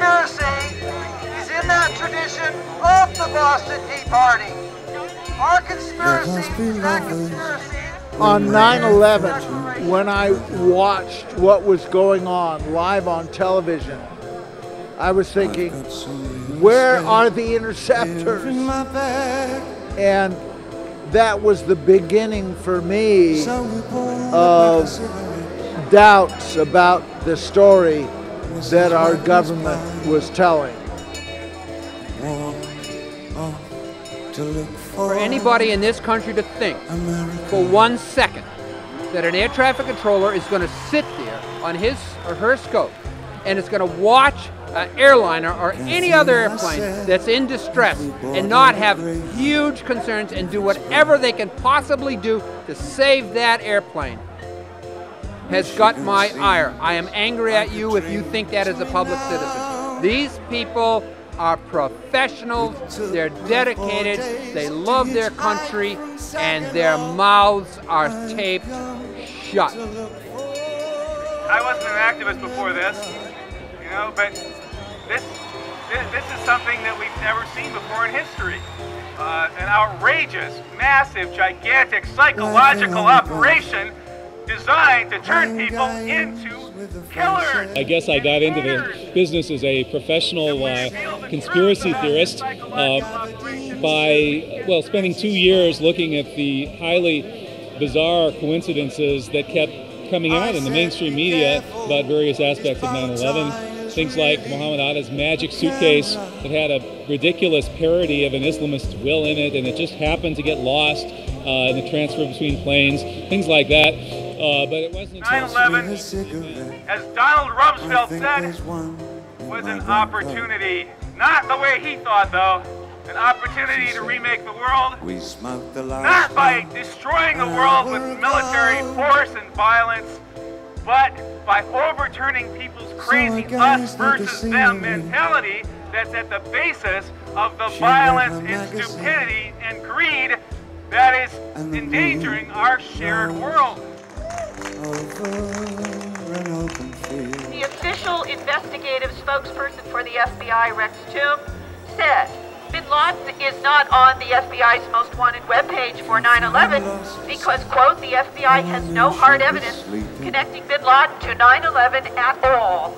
conspiracy is in that tradition of the Boston Tea Party. Our conspiracy is that conspiracy. On 9/11, when I watched what was going on live on television, I was thinking, where are the interceptors? And that was the beginning for me of doubts about the story that our government was telling. For anybody in this country to think for 1 second that an air traffic controller is going to sit there on his or her scope and is going to watch an airliner or any other airplane that's in distress and not have huge concerns and do whatever they can possibly do to save that airplane has got my ire. I am angry at you if you think that as a public citizen. These people are professionals, they're dedicated, they love their country, and their mouths are taped shut. I wasn't an activist before this, you know, but this is something that we've never seen before in history. An outrageous, massive, gigantic psychological operation designed to turn people into killers. I guess I got into the business as a professional conspiracy theorist by, well, spending 2 years looking at the highly bizarre coincidences that kept coming out in the mainstream media about various aspects of 9/11. Things like Muhammad Atta's magic suitcase that had a ridiculous parody of an Islamist will in it, and it just happened to get lost in the transfer between planes, things like that. But it wasn't 9/11, as Donald Rumsfeld said, was an opportunity. Not the way he thought, though. An opportunity to remake the world, not by destroying the world with military force and violence, but by overturning people's crazy us versus them mentality that's at the basis of the violence and stupidity and greed that is endangering our shared world. The official investigative spokesperson for the FBI, Rex Toom, said Bin Laden is not on the FBI's most wanted webpage for 9/11 because, quote, the FBI has no hard evidence connecting Bin Laden to 9/11 at all.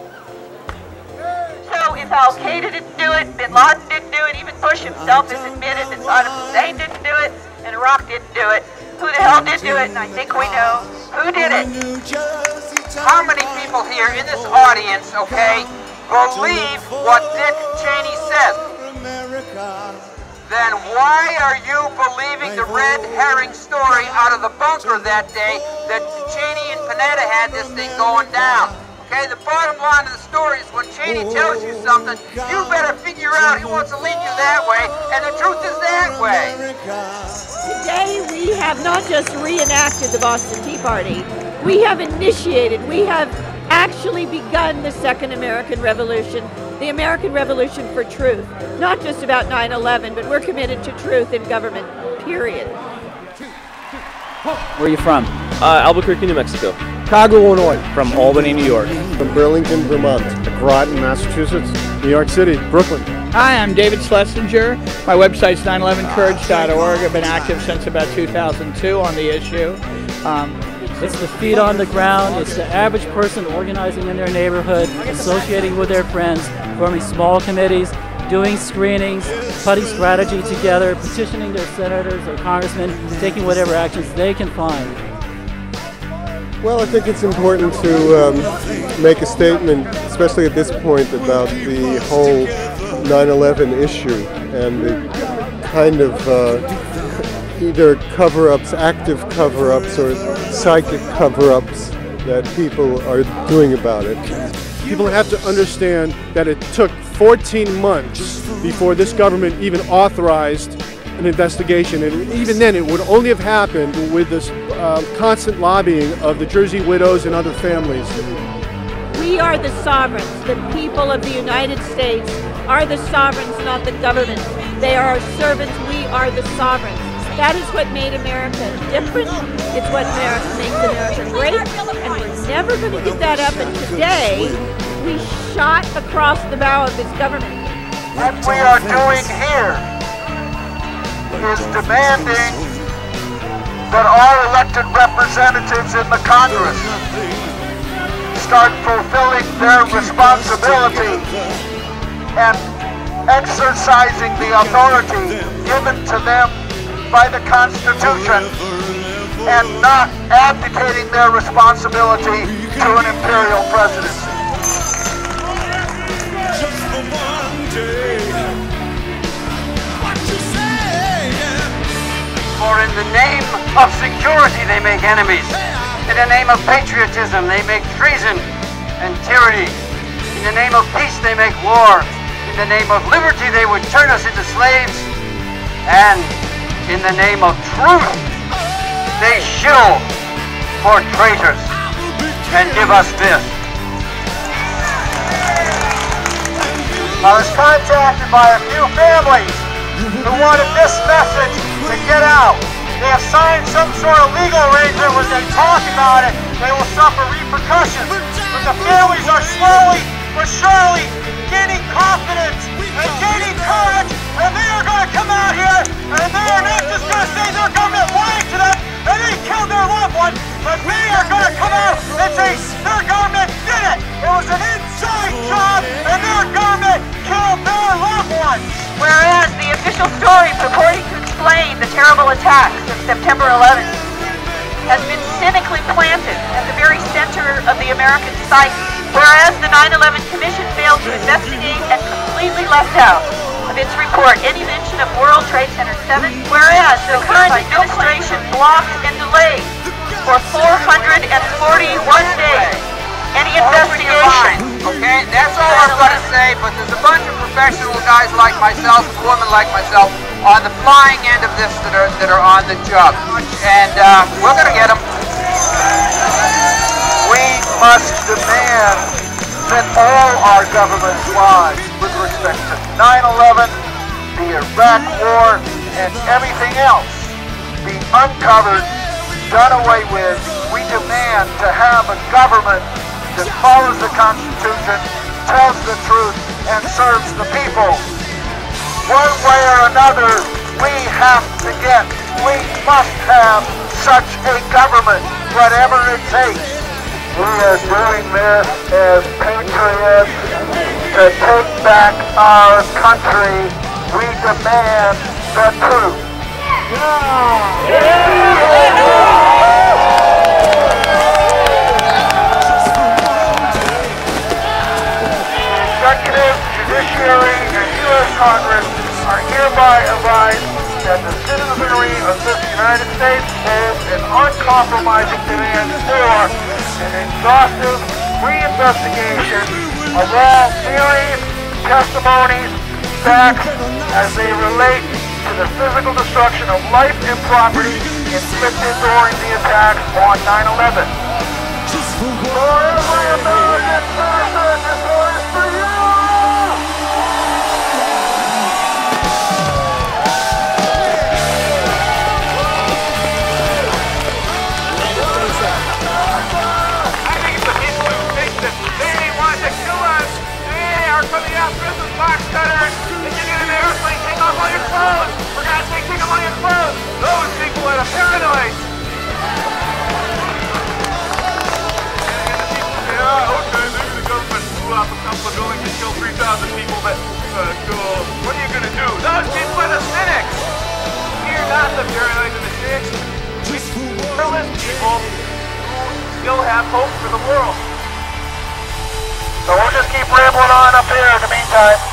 So if Al Qaeda didn't do it, Bin Laden didn't do it, even Bush himself has admitted that Saddam Hussein didn't do it, and Iraq didn't do it. Who the hell did do it? And I think we know who did it. How many people here in this audience, okay, believe what Dick Cheney says? Then why are you believing the red herring story out of the bunker that day that Cheney and Panetta had this thing going down? Okay, the bottom line of the story is when Cheney tells you something, you better figure out he wants to lead you that way, and the truth is that way. Today we have not just reenacted the Boston Tea Party, we have initiated, we have actually begun the Second American Revolution, the American Revolution for truth. Not just about 9/11, but we're committed to truth in government, period. Where are you from? Albuquerque, New Mexico. Chicago, Illinois. From Albany, New York. From Burlington, Vermont. Groton, Massachusetts. New York City. Brooklyn. Hi, I'm David Schlesinger. My website's 911courage.org. I've been active since about 2002 on the issue. It's the feet on the ground. It's the average person organizing in their neighborhood, associating with their friends, forming small committees, doing screenings, putting strategy together, petitioning their senators or congressmen, taking whatever actions they can find. Well, I think it's important to make a statement, especially at this point, about the whole 9/11 issue and the kind of either cover-ups, active cover-ups, or psychic cover-ups that people are doing about it. People have to understand that it took 14 months before this government even authorized an investigation, and even then it would only have happened with this constant lobbying of the Jersey widows and other families. We are the sovereigns. The people of the United States are the sovereigns, not the government. They are our servants. We are the sovereigns. That is what made America different. It's what makes America great, and we're never going to give that up. And today, we shot across the bow of this government. What we are doing here is demanding that our elected representatives in the Congress start fulfilling their responsibility and exercising the authority given to them by the Constitution and not abdicating their responsibility to an imperial presidency. For in the name of security they make enemies. In the name of patriotism they make treason and tyranny. In the name of peace they make war. In the name of liberty they would turn us into slaves. And in the name of truth they shill for traitors and give us this. I was contacted by a few families who wanted this message to get out. They have signed some sort of legal arrangement when they talk about it, they will suffer repercussions. But the families are slowly but surely gaining confidence and gaining courage, and they are going to come out here and they are not just going to say their government lied to them and they killed their loved one, but they are going to come out and say their government did it. It was an inside job and their government killed their loved ones. Whereas the official story purporting to explain the terrible attacks of September 11th has been cynically planted at the very center of the American psyche. Whereas the 9/11 Commission failed to investigate and completely left out of its report any mention of World Trade Center 7. Whereas the current administration blocked and delayed for 441 days any investigation. Okay, that's all I'm going to say, but there's a bunch of professional guys like myself and women like myself on the flying end of this that are on the job. And we're going to get them. We must demand that all our government's lies with respect to 9/11, the Iraq War, and everything else be uncovered, done away with. We demand to have a government that follows the Constitution, tells the truth, and serves the people. One way or another, we must have such a government, whatever it takes. We are doing this as patriots to take back our country. We demand the truth. Executive, Judiciary, and U.S. Congress are hereby advised that the citizenry of this United States holds an uncompromising demand for an exhaustive re-investigation of all theories, testimonies, facts as they relate to the physical destruction of life and property inflicted during the attacks on 9/11. For every American person, this war is for you! Coming out Christmas box cutters, and you get in the airplane, take off all your clothes. For God's sake, take off all your clothes. Those people are paranoid. Yeah, okay, maybe the government blew up a couple of buildings and killed 3,000 people, but cool. What are you gonna do? Those people are the cynics. We're not the paranoids and the cynics. We're fearless people who still have hope for the world. So we'll just keep rambling on up here in the meantime.